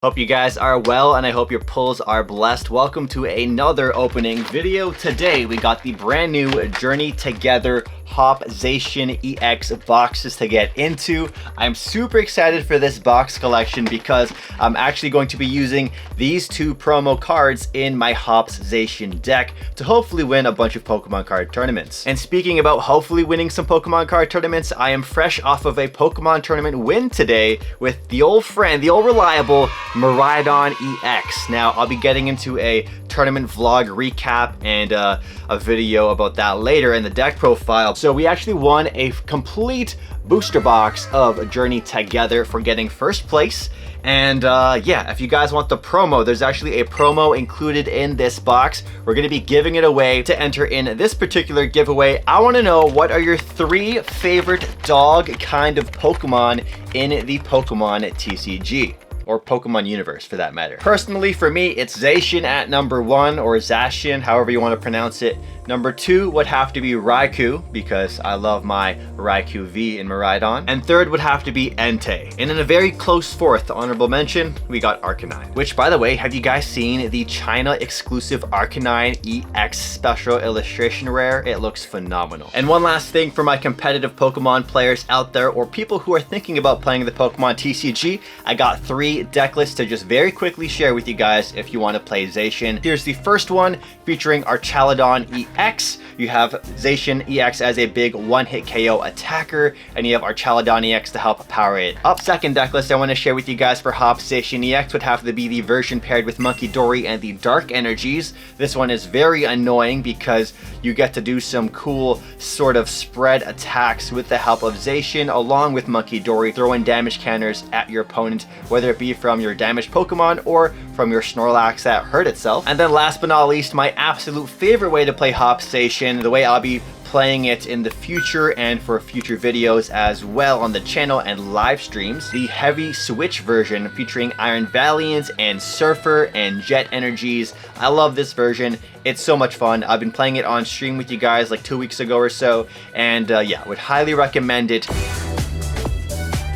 Hope you guys are well and I hope your pulls are blessed. Welcome to another opening video. Today we got the brand new Journey Together Hop Zacian EX boxes to get into. I'm super excited for this box collection because I'm actually going to be using these two promo cards in my Hops Zacian deck to hopefully win a bunch of Pokemon card tournaments. And speaking about hopefully winning some Pokemon card tournaments, I am fresh off of a Pokemon tournament win today with the old friend, the old reliable Miraidon EX. Now, I'll be getting into a tournament vlog recap and a video about that later in the deck profile. So we actually won a complete booster box of Journey Together for getting first place. And yeah, if you guys want the promo, there's actually a promo included in this box. We're going to be giving it away. To enter in this particular giveaway, I want to know, what are your 3 favorite dog kind of Pokemon in the Pokemon TCG? Or Pokemon universe for that matter. Personally, for me, it's Zacian at number 1, or Zacian, however you want to pronounce it. Number 2 would have to be Raikou, because I love my Raikou V in Miraidon. And third would have to be Entei. And in a very close fourth honorable mention, we got Arcanine. Which, by the way, have you guys seen the China exclusive Arcanine EX special illustration rare? It looks phenomenal. And one last thing for my competitive Pokemon players out there, or people who are thinking about playing the Pokemon TCG, I got 3 deck lists to just very quickly share with you guys if you want to play Zacian. Here's the first one featuring Archaladon EX. You have Zacian EX as a big one-hit KO attacker, and you have Archaladon EX to help power it up. Second deck list I want to share with you guys for Hops Zacian EX would have to be the version paired with Monkey Dory and the Dark Energies. This one is very annoying because you get to do some cool sort of spread attacks with the help of Zacian along with Monkey Dory, throwing damage counters at your opponent, whether it be from your damaged Pokemon or from your Snorlax that hurt itself. And then last but not least, my absolute favorite way to play Hops Zacian, the way I'll be playing it in the future and for future videos as well on the channel and live streams, the heavy switch version featuring Iron Valiant and Surfer and Jet Energies. I love this version. It's so much fun. I've been playing it on stream with you guys like 2 weeks ago or so, and yeah, would highly recommend it.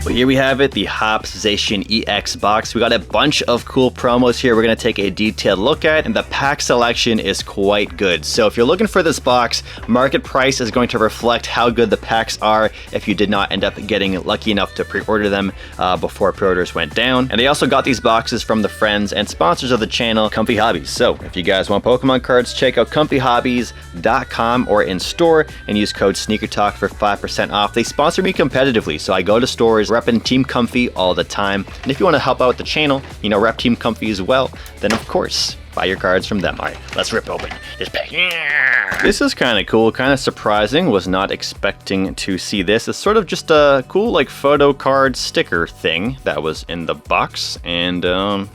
Well, here we have it, the Hops Zacian EX box. We got a bunch of cool promos here we're going to take a detailed look at, and the pack selection is quite good. So if you're looking for this box, market price is going to reflect how good the packs are if you did not end up getting lucky enough to pre-order them before pre-orders went down. And they also got these boxes from the friends and sponsors of the channel, Comfy Hobbies. So if you guys want Pokemon cards, check out comfyhobbies.com or in store and use code SneakerTalk for 5% off. They sponsor me competitively, so I go to stores repping Team Comfy all the time. And if you want to help out the channel, you know, rep Team Comfy as well, then of course, buy your cards from them. All right, let's rip open this pack. This is kind of cool, kind of surprising. Was not expecting to see this. It's sort of just a cool like photo card sticker thing that was in the box. And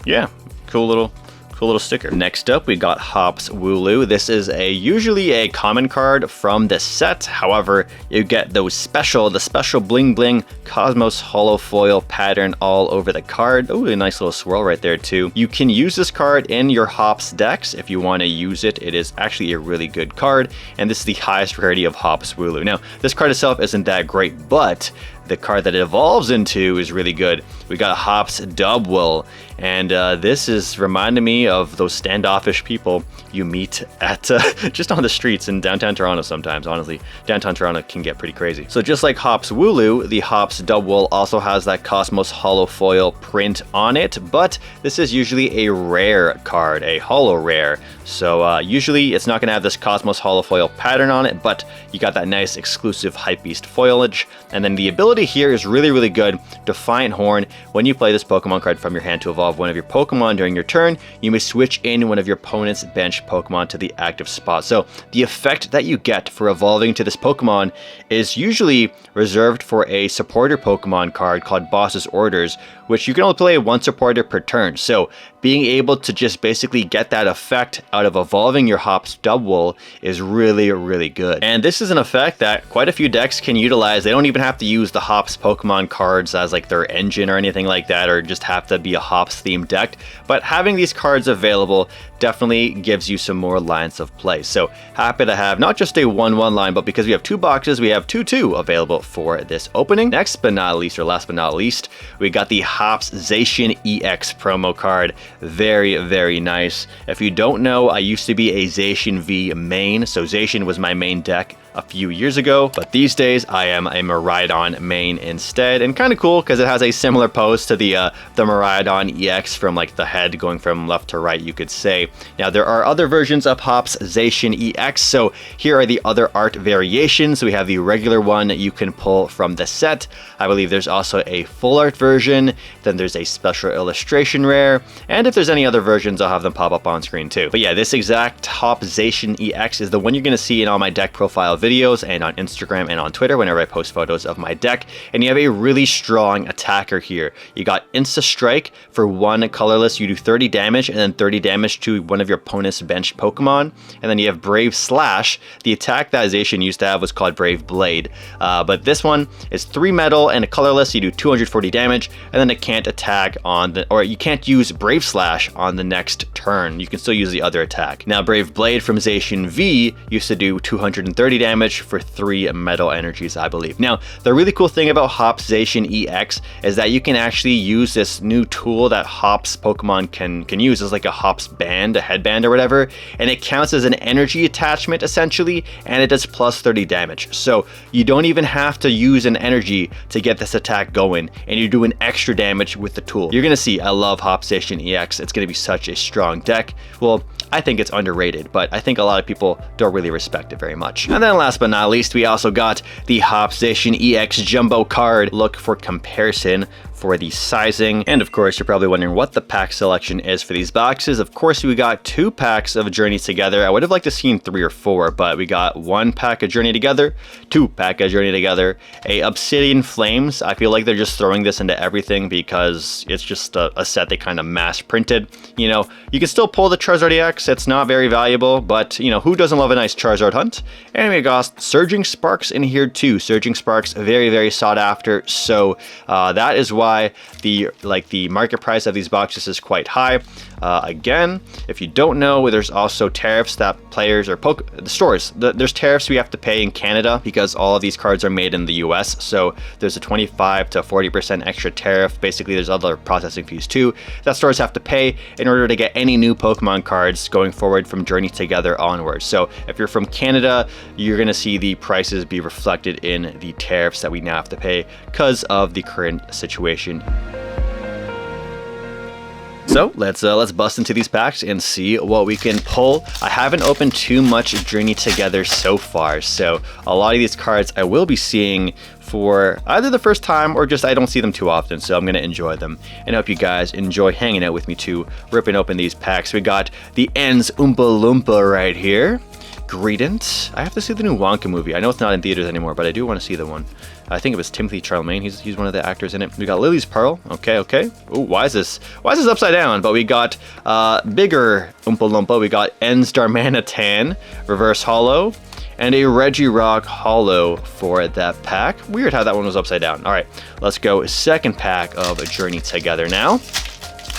yeah, cool little sticker. Next up, we got Hops Wooloo. This is usually a common card from the set. However, you get the special bling bling Cosmos holofoil pattern all over the card. Oh, a nice little swirl right there too. You can use this card in your Hops decks if you want to use it. It is actually a really good card, and this is the highest rarity of Hops Wooloo. Now, this card itself isn't that great, but the card that it evolves into is really good. We got a Hops Dubwool, and this is reminding me of those standoffish people you meet at just on the streets in downtown Toronto sometimes. Honestly, downtown Toronto can get pretty crazy. So just like Hops Wooloo, the Hops Dubwool also has that Cosmos holofoil print on it, but this is usually a rare card, a holo rare. So usually it's not going to have this Cosmos holofoil pattern on it, but you got that nice exclusive Hypebeast foliage. And then the ability here is really good. Defiant Horn. When you play this Pokemon card from your hand to evolve one of your Pokemon during your turn, you may switch in one of your opponent's bench Pokemon to the active spot. So the effect that you get for evolving to this Pokemon is usually reserved for a supporter Pokemon card called Boss's Orders, which you can only play one supporter per turn. So being able to just basically get that effect out of evolving your Hops Dubwool is really good. And this is an effect that quite a few decks can utilize. They don't even have to use the Hops Pokemon cards as like their engine or anything like that, or just have to be a Hops themed deck. But having these cards available definitely gives you some more lines of play. So happy to have not just a 1/1 line, but because we have 2 boxes, we have 2/2 available for this opening. Next but not least, or last but not least, we got the Hops Zacian EX promo card. Very, very nice. If you don't know, I used to be a Zacian V main, so Zacian was my main deck a few years ago, but these days I am a Miraidon main instead, and kind of cool because it has a similar pose to the Miraidon EX from like the head going from left to right, you could say. Now there are other versions of Hops Zacian EX, so here are the other art variations. We have the regular one that you can pull from the set. I believe there's also a full art version, then there's a special illustration rare, and if there's any other versions, I'll have them pop up on screen too. But yeah, this exact Hops Zacian EX is the one you're going to see in all my deck profile videos and on Instagram and on Twitter whenever I post photos of my deck. And you have a really strong attacker here. You got Insta Strike for 1 colorless, you do 30 damage and then 30 damage to one of your opponent's benched Pokemon. And then you have Brave Slash. The attack that Zacian used to have was called Brave Blade, but this one is 3 metal and a colorless, you do 240 damage, and then it can't attack on the, or you can't use Brave Slash on the next turn. You can still use the other attack. Now Brave Blade from Zacian V used to do 230 damage for 3 metal energies, I believe. Now, the really cool thing about Hops Zacian EX is that you can actually use this new tool that Hops Pokemon can use. It's like a Hops band, a headband or whatever, and it counts as an energy attachment essentially, and it does plus 30 damage. So you don't even have to use an energy to get this attack going, and you're doing extra damage with the tool. You're gonna see, I love Hops Zacian EX. It's gonna be such a strong deck. Well, I think it's underrated, but I think a lot of people don't really respect it very much. And then last but not least, we also got the Hops Zacian EX Jumbo card. Look for comparison for the sizing. And of course, you're probably wondering what the pack selection is for these boxes. Of course, we got 2 packs of Journey Together. I would have liked to seen 3 or 4, but we got 1 pack of Journey Together, 2 pack of Journey Together, a Obsidian Flames. I feel like they're just throwing this into everything because it's just a set they kind of mass printed. You know, you can still pull the Charizard EX. It's not very valuable, but you know, who doesn't love a nice Charizard hunt? And we got Suging Sparks in here too. Suging Sparks, very, very sought after. So that is why the market price of these boxes is quite high. Again, if you don't know, there's also tariffs that players or the stores, there's tariffs we have to pay in Canada because all of these cards are made in the US. So there's a 25 to 40% extra tariff. Basically, there's other processing fees too that stores have to pay in order to get any new Pokemon cards going forward from Journey Together onwards. So if you're from Canada, you're gonna see the prices be reflected in the tariffs that we now have to pay because of the current situation. So let's bust into these packs and see what we can pull. I haven't opened too much Journey Together so far, so a lot of these cards I will be seeing for either the first time or just I don't see them too often, so I'm gonna enjoy them. And I hope you guys enjoy hanging out with me too, ripping open these packs. We got the Ends Oompa Loompa right here. Greedent. I have to see the new Wonka movie. I know it's not in theaters anymore, but I do want to see the one. I think it was Timothy Charlemagne. He's one of the actors in it. We got Lily's Pearl. Okay. Ooh, why is this upside down? But we got bigger Oompa Loompa. We got Ends Darmanitan Reverse Hollow and a Regirock Hollow for that pack. Weird how that one was upside down. All right, let's go second pack of Journey Together now.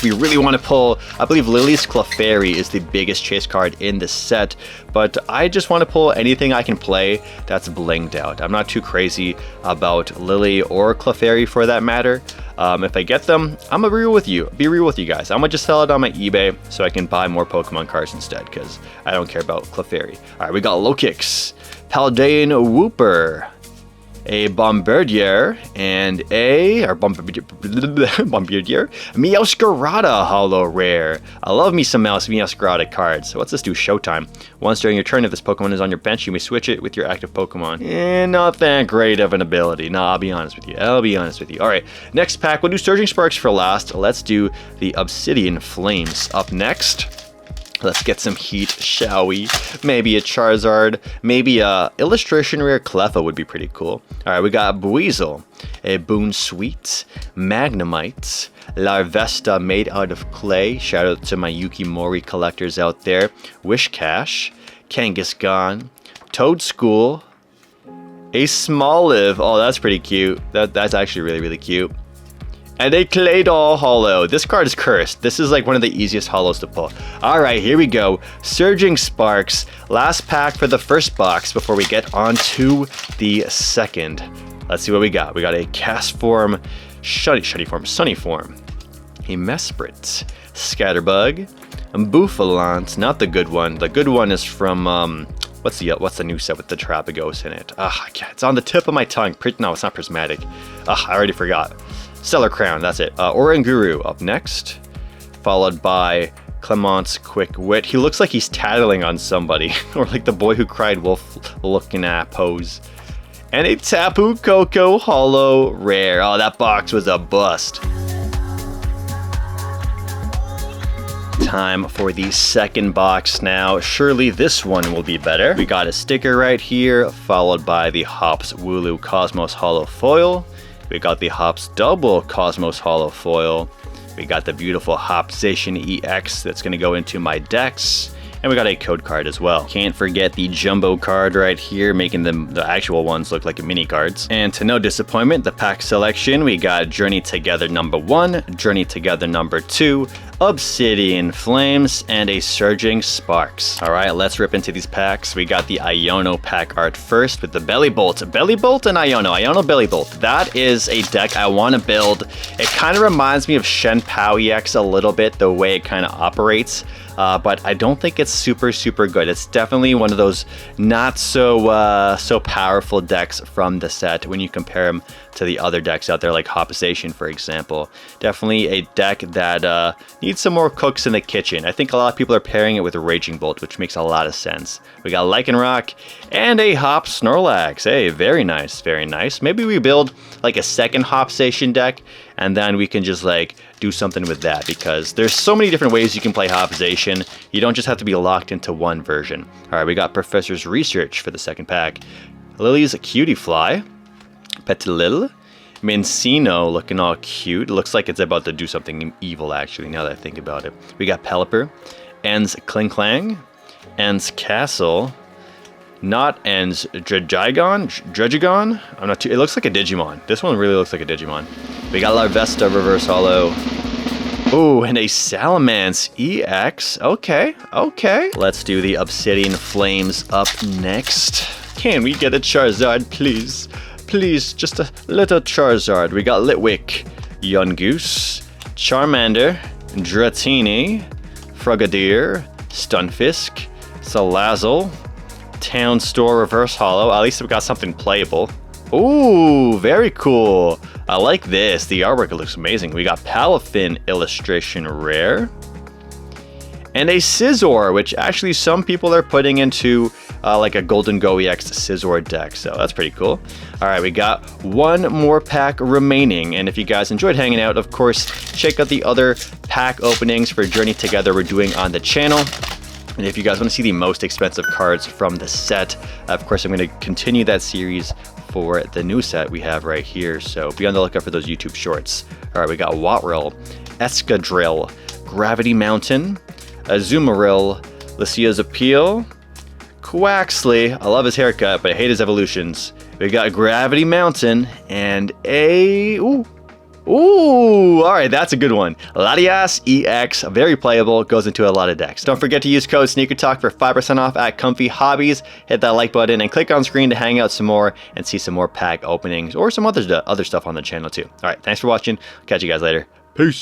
We really want to pull, I believe Lily's Clefairy is the biggest chase card in this set, but I just want to pull anything I can play that's blinged out. I'm not too crazy about Lily or Clefairy for that matter. If I get them, I'm gonna be real with you guys. I'm gonna just sell it on my eBay so I can buy more Pokemon cards instead because I don't care about Clefairy. All right, we got Lokix, Paldean Wooper, a Bombardier, and Bombardier, Meowscarada Hollow Rare. I love me some Meowscarada cards. What's this do? Showtime. Once during your turn, if this Pokemon is on your bench, you may switch it with your active Pokemon. Not that great of an ability. Nah, I'll be honest with you. All right, next pack. We'll do Surging Sparks for last. Let's do the Obsidian Flames up next. Let's get some heat, shall we? Maybe a Charizard, maybe a Illustration Rare Cleffa would be pretty cool. All right, we got Buizel, a Boon Sweet, Magnemite, Larvesta made out of clay. Shout out to my Yukimori collectors out there. Wishcash, Kangaskhan, Toadschool, a Smoliv. Oh, that's pretty cute. That's actually really, really cute. And a Claydol Hollow. This card is cursed. This is like one of the easiest hollows to pull. All right, here we go. Surging Sparks. Last pack for the first box before we get on to the second. Let's see what we got. We got a Cast Form Sunny Form, a Mesprit, Scatterbug, and Bouffalante. Not the good one. The good one is from what's the new set with the Terapagos in it? It's on the tip of my tongue. No, it's not Prismatic. I already forgot. Stellar Crown, that's it. Oranguru up next, followed by Clement's Quick Wit. He looks like he's tattling on somebody, or like the boy who cried wolf looking at pose. And a Tapu Koko Holo Rare. Oh, that box was a bust. Time for the second box now. Surely this one will be better. We got a sticker right here, followed by the Hops Wooloo Cosmos Holo Foil. We got the Hops Double Cosmos Holo Foil. We got the beautiful Hop Zacian EX that's going to go into my decks. And we got a code card as well. Can't forget the jumbo card right here, making the actual ones look like mini cards. And to no disappointment, the pack selection, we got Journey Together #1, Journey Together #2, Obsidian Flames, and a Suging Sparks. All right, let's rip into these packs. We got the Iono pack art first with the Belly Bolt and Iono Belly Bolt. That is a deck I want to build. It kind of reminds me of Shen Pao EX a little bit, the way it kind of operates. But I don't think it's super good. It's definitely one of those not so powerful decks from the set when you compare them to the other decks out there, like Hop Zacian, for example. Definitely a deck that needs some more cooks in the kitchen. I think a lot of people are pairing it with a Raging Bolt, which makes a lot of sense. We got Lycanroc and a Hop Snorlax. Hey, very nice, very nice. Maybe we build like a second Hop Zacian deck, and then we can just like do something with that, because there's so many different ways you can play Hop Zacian. You don't just have to be locked into one version. All right, we got Professor's Research for the second pack. Lily's Cutie Fly, Petilil, Mincino looking all cute. Looks like it's about to do something evil, actually, now that I think about it. We got Pelipper, Ens Klinklang, Ens Castle, not Ens Dregigon. I'm not too. It looks like a Digimon. This one really looks like a Digimon. We got Larvesta Reverse Holo. Ooh, and a Salamence EX. Okay. Let's do the Obsidian Flames up next. Can we get a Charizard, please? Please, just a little Charizard. We got Litwick, Yungoos, Charmander, Dratini, Frogadier, Stunfisk, Salazzle, Town Store Reverse Holo. At least we got something playable. Ooh, very cool. I like this. The artwork looks amazing. We got Palafin Illustration Rare. And a Scizor, which actually some people are putting into like a Golden Go EX Scizor deck. So that's pretty cool. All right, we got one more pack remaining. And if you guys enjoyed hanging out, of course, check out the other pack openings for Journey Together we're doing on the channel. And if you guys want to see the most expensive cards from the set, of course, I'm going to continue that series for the new set we have right here. So be on the lookout for those YouTube shorts. All right, we got Watrel, Escadrille, Gravity Mountain, Azumarill, Lucia's Appeal, Quaxley. I love his haircut, but I hate his evolutions. We got Gravity Mountain and a... Ooh, all right, that's a good one. Latias EX, very playable, goes into a lot of decks. Don't forget to use code SneakerTalk for 5% off at Comfy Hobbies. Hit that like button and click on screen to hang out some more and see some more pack openings or some other stuff on the channel too. All right, thanks for watching. Catch you guys later. Peace.